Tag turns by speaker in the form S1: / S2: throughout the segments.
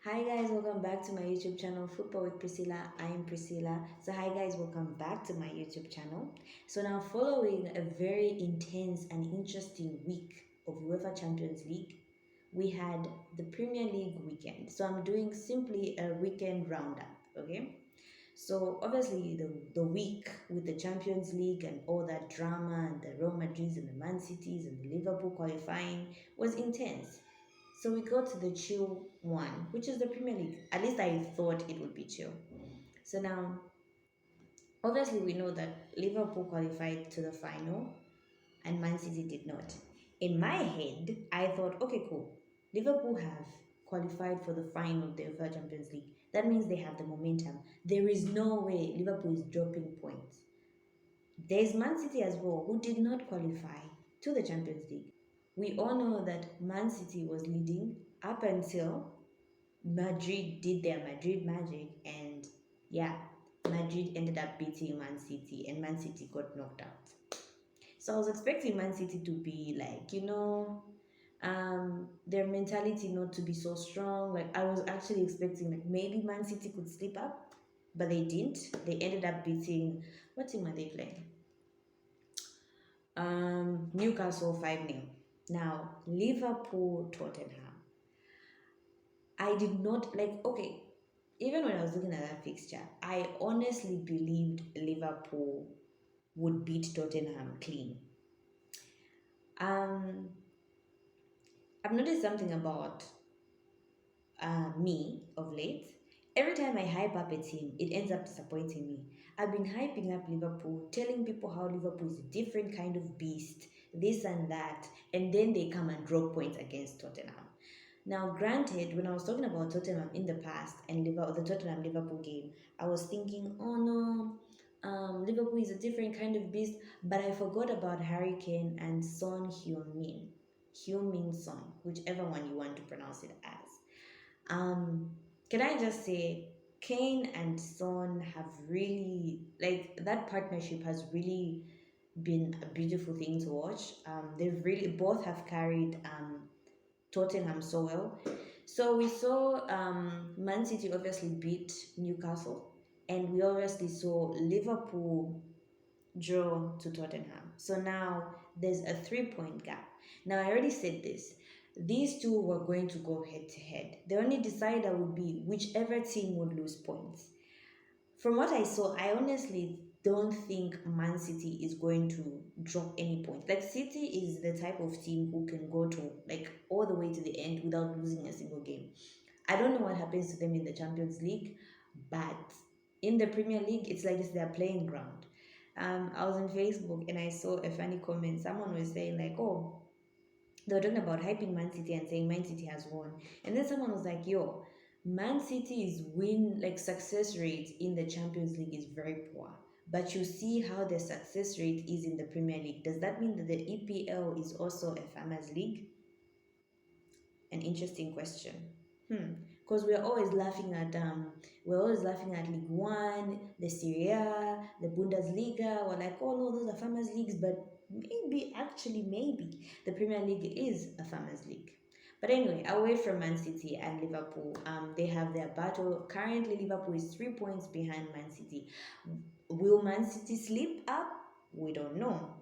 S1: Hi guys, welcome back to my YouTube channel, Football with Priscilla. I am Priscilla. So hi guys, welcome back to my YouTube channel. So now following a very intense and interesting week of UEFA Champions League, we had the Premier League weekend. So I'm doing simply a weekend roundup, okay? So obviously the week with the Champions League and all that drama and the Real Madrids and the Man Cities and the Liverpool qualifying was intense. So we go to the chill one, which is the Premier League. At least I thought it would be chill. So now, obviously, we know that Liverpool qualified to the final and Man City did not. In my head, I thought, okay, cool. Liverpool have qualified for the final of the UEFA Champions League. That means they have the momentum. There is no way Liverpool is dropping points. There's Man City as well, who did not qualify to the Champions League. We all know that Man City was leading up until Madrid did their Madrid magic, and yeah, Madrid ended up beating Man City, and Man City got knocked out. So I was expecting Man City to be like, their mentality not to be so strong. Like I was actually expecting like maybe Man City could slip up, but they didn't. They ended up beating what team are they playing? Newcastle 5-0. Now Liverpool Tottenham. I did not like, okay, even when I was looking at that fixture, I honestly believed Liverpool would beat Tottenham clean. Um, I've noticed something about me of late. Every time I hype up a team, it ends up disappointing me. I've been hyping up Liverpool, telling people how Liverpool is a different kind of beast, this and that, and then they come and drop points against Tottenham. Now, granted, when I was talking about Tottenham in the past and Liverpool, the Tottenham Liverpool game, I was thinking, oh no, Liverpool is a different kind of beast, but I forgot about Harry Kane and Son Heung-min. Heung-min Son, whichever one you want to pronounce it as. Um, can I just say, Kane and Son have really, like, that partnership has really been a beautiful thing to watch. They've really, both have carried Tottenham so well. So we saw Man City obviously beat Newcastle, and we obviously saw Liverpool draw to Tottenham. So now there's a 3 point gap. Now, I already said this. These two were going to go head to head. The only decider would be whichever team would lose points. From what I saw, I honestly don't think Man City is going to drop any points. Like City is the type of team who can go to like all the way to the end without losing a single game. I don't know what happens to them in the Champions League, but in the Premier League, it's like it's their playing ground. I was on Facebook and I saw a funny comment. Someone was saying like, "Oh, they were talking about hyping Man City and saying Man City has won," and then someone was like, "Yo, Man City's win like success rate in the Champions League is very poor." But you see how the success rate is in the Premier League. Does that mean that the EPL is also a farmers league? An interesting question. Because we're always laughing at League One, the Serie A, the Bundesliga. We're like, oh no, those are farmers leagues, but maybe the Premier League is a farmers league. But anyway, away from Man City and Liverpool, they have their battle. Currently, Liverpool is 3 points behind Man City. Will Man City slip up? We don't know.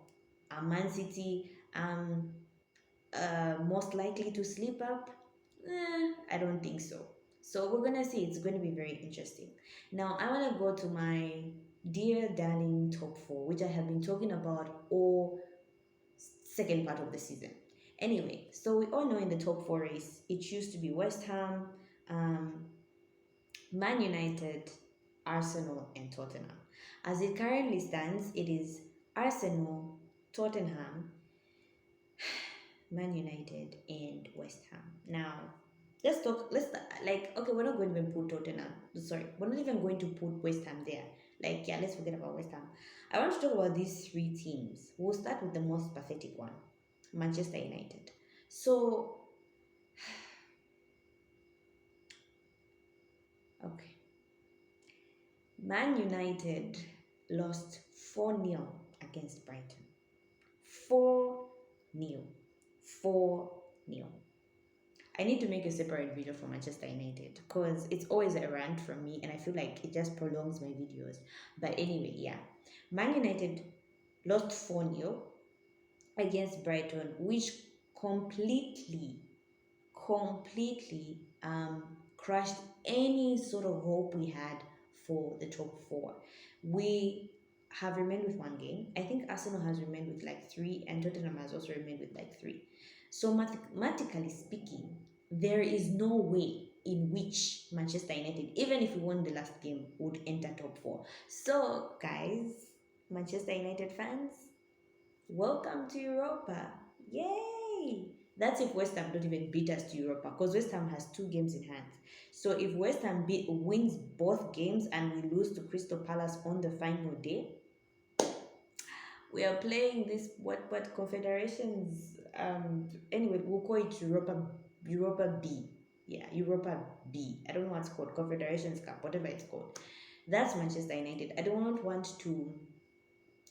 S1: Are Man City most likely to slip up? I don't think so. So we're gonna see. It's going to be very interesting. Now I want to go to my dear darling top four, which I have been talking about all second part of the season. Anyway, so we all know in the top four race, it used to be West Ham, um, Man United, Arsenal, and Tottenham. As it currently stands, it is Arsenal, Tottenham, Man United, and West Ham. Now, let's talk. Let's like okay, we're not going to even put Tottenham. Sorry, we're not even going to put West Ham there. Like, yeah, let's forget about West Ham. I want to talk about these three teams. We'll start with the most pathetic one, Manchester United. So, okay, Man United lost 4-0 against Brighton. 4-0. 4-0. I need to make a separate video for Manchester United because it's always a rant from me and I feel like it just prolongs my videos. But anyway, yeah. Man United lost 4-0 against Brighton, which completely crushed any sort of hope we had for the top four. We have remained with one game. I think Arsenal has remained with like three, and Tottenham has also remained with like three. So mathematically speaking, there is no way in which Manchester United, even if we won the last game, would enter top four. So, guys, Manchester United fans, welcome to Europa. Yay! That's if West Ham don't even beat us to Europa because West Ham has two games in hand. So if West Ham wins both games and we lose to Crystal Palace on the final day, we are playing this what confederations anyway we'll call it Europa B. Yeah, Europa B. I don't know what's called, Confederations Cup, whatever it's called. That's Manchester United. I don't want to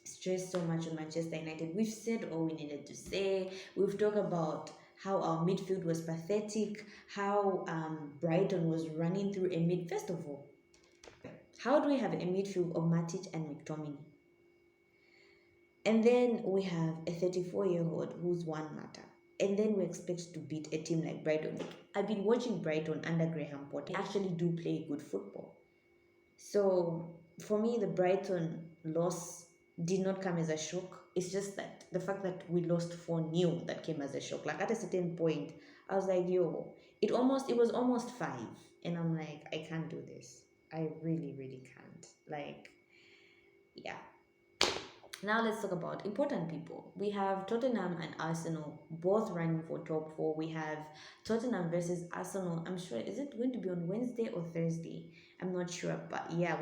S1: stress so much on Manchester United. We've said all we needed to say. We've talked about how our midfield was pathetic, how Brighton was running through a mid. First of all, how do we have a midfield of Matic and McTominay? And then we have a 34-year-old who's one matter. And then we expect to beat a team like Brighton. I've been watching Brighton under Graham Potter. They actually do play good football. So for me, the Brighton loss did not come as a shock. It's just that the fact that we lost 4-0 that came as a shock. Like at a certain point, I was like, yo, it was almost 5. And I'm like, I can't do this. I really, really can't. Like, yeah. Now let's talk about important people. We have Tottenham and Arsenal both running for top 4. We have Tottenham versus Arsenal. I'm sure, is it going to be on Wednesday or Thursday? I'm not sure, but yeah,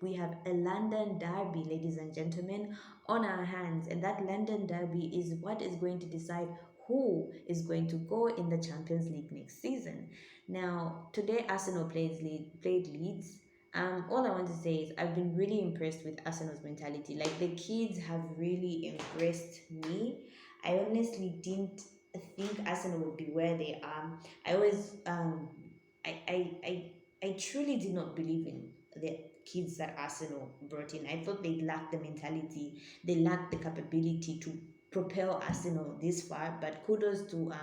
S1: we have a London derby, ladies and gentlemen, on our hands, and that London derby is what is going to decide who is going to go in the Champions League next season. Now, today Arsenal played Leeds. All I want to say is I've been really impressed with Arsenal's mentality. Like the kids have really impressed me. I honestly didn't think Arsenal would be where they are. I always I I I, I truly did not believe in the kids that Arsenal brought in. I thought they lacked the mentality, they lacked the capability to propel Arsenal this far. But kudos to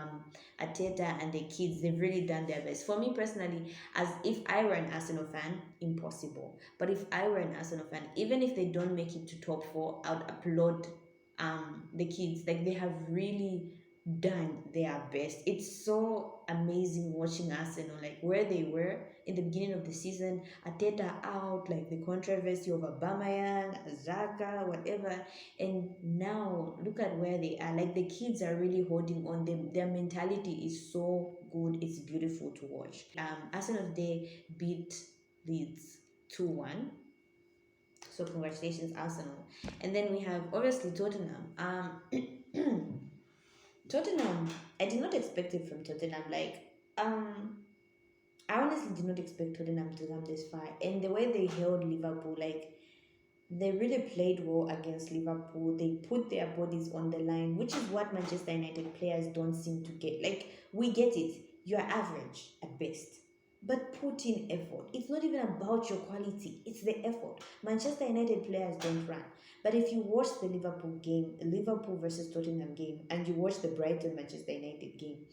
S1: Ateta and the kids. They've really done their best. For me personally, as if I were an Arsenal fan, impossible. But if I were an Arsenal fan, even if they don't make it to top 4, I would applaud the kids. Like they have really done their best. It's so amazing watching Arsenal, like where they were in the beginning of the season, Ateta out, like the controversy of Aubameyang, Zaka, whatever, and now look at where they are. Like the kids are really holding on. Their mentality is so good. It's beautiful to watch. Arsenal today beat Leeds 2-1. So congratulations, Arsenal. And then we have obviously Tottenham. Tottenham, I did not expect it from Tottenham. Like, I honestly did not expect Tottenham to come this far. And the way they held Liverpool, like, they really played well against Liverpool. They put their bodies on the line, which is what Manchester United players don't seem to get. Like, we get it. You're average at best. But put in effort. It's not even about your quality, it's the effort. Manchester United players don't run. But if you watch the Liverpool versus Tottenham game, and you watch the Brighton Manchester United game,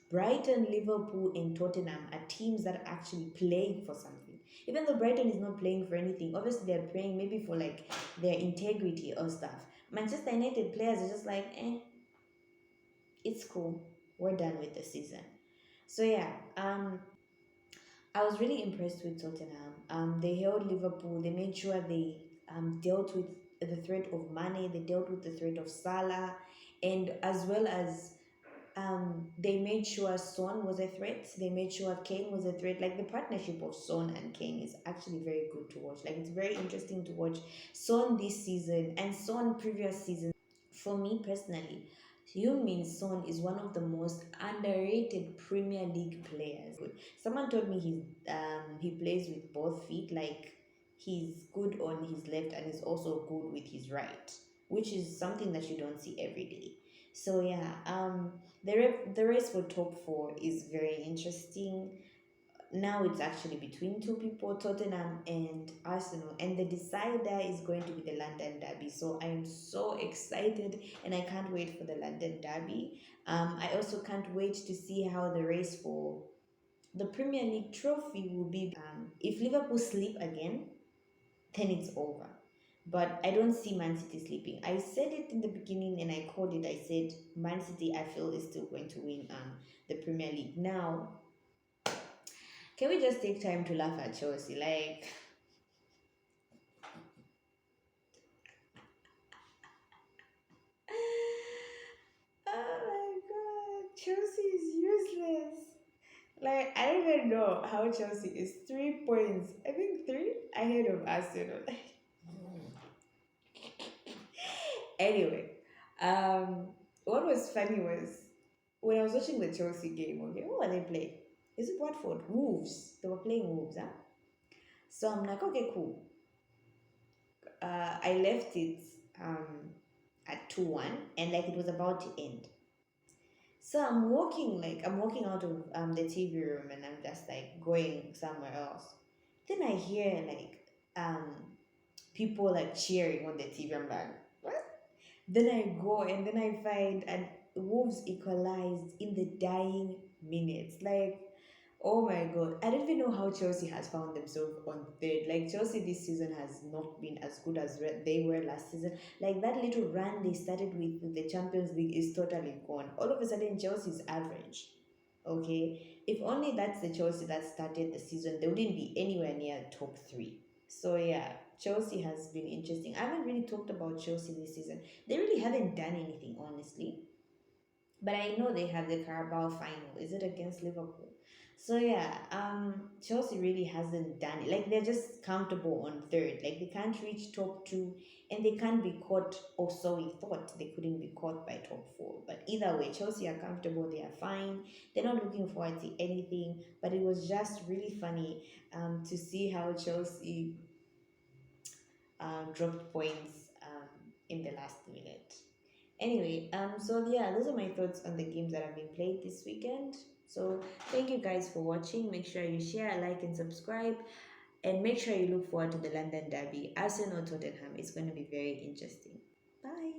S1: Brighton, Liverpool, and Tottenham are teams that are actually playing for something. Even though Brighton is not playing for anything, obviously they're playing maybe for like their integrity or stuff. Manchester United players are just like, it's cool. We're done with the season. So yeah, I was really impressed with Tottenham. They held Liverpool. They made sure they dealt with the threat of Mane. They dealt with the threat of Salah, and as well as they made sure Son was a threat. They made sure Kane was a threat. Like the partnership of Son and Kane is actually very good to watch. Like it's very interesting to watch Son this season and Son previous season. For me personally, Heung-min Son is one of the most underrated Premier League players. Someone told me he plays with both feet. Like he's good on his left and he's also good with his right, which is something that you don't see every day. So yeah, the race for top four is very interesting. Now it's actually between two people, Tottenham and Arsenal, and the decider is going to be the London Derby. So I am so excited, and I can't wait for the London Derby. I also can't wait to see how the race for the Premier League trophy will be. If Liverpool sleep again, then it's over. But I don't see Man City sleeping. I said it in the beginning and I called it. I said Man City, I feel, is still going to win the Premier League. Now, can we just take time to laugh at Chelsea? Like, oh my god, Chelsea is useless. Like, I don't even know how Chelsea is 3 points. I think three ahead of Arsenal. Anyway, um, what was funny was when I was watching the Chelsea game. Okay, who are they playing? Is it Watford? Wolves. They were playing Wolves, huh? So I'm like, okay, cool. I left it at 2-1, and like it was about to end. So I'm walking out of the TV room, and I'm just like going somewhere else. Then I hear like people like cheering on the TV. I'm like, what? Then I go and then I find and Wolves equalized in the dying minutes. Like, oh my god. I don't even know how Chelsea has found themselves on third. Like Chelsea this season has not been as good as they were last season. Like that little run they started with the Champions League is totally gone. All of a sudden Chelsea's average. Okay. If only that's the Chelsea that started the season, they wouldn't be anywhere near top three. So yeah, Chelsea has been interesting. I haven't really talked about Chelsea this season. They really haven't done anything, honestly. But I know they have the Carabao final. Is it against Liverpool? So yeah, Chelsea really hasn't done it. Like they're just comfortable on third. Like they can't reach top two, and they can't be caught. Or so we thought they couldn't be caught by top four. But either way, Chelsea are comfortable. They are fine. They're not looking forward to anything. But it was just really funny to see how Chelsea dropped points in the last minute. Anyway, so yeah, those are my thoughts on the games that have been played this weekend. So thank you guys for watching. Make sure you share, like, and subscribe, and make sure you look forward to the London Derby. Arsenal Tottenham is going to be very interesting. Bye.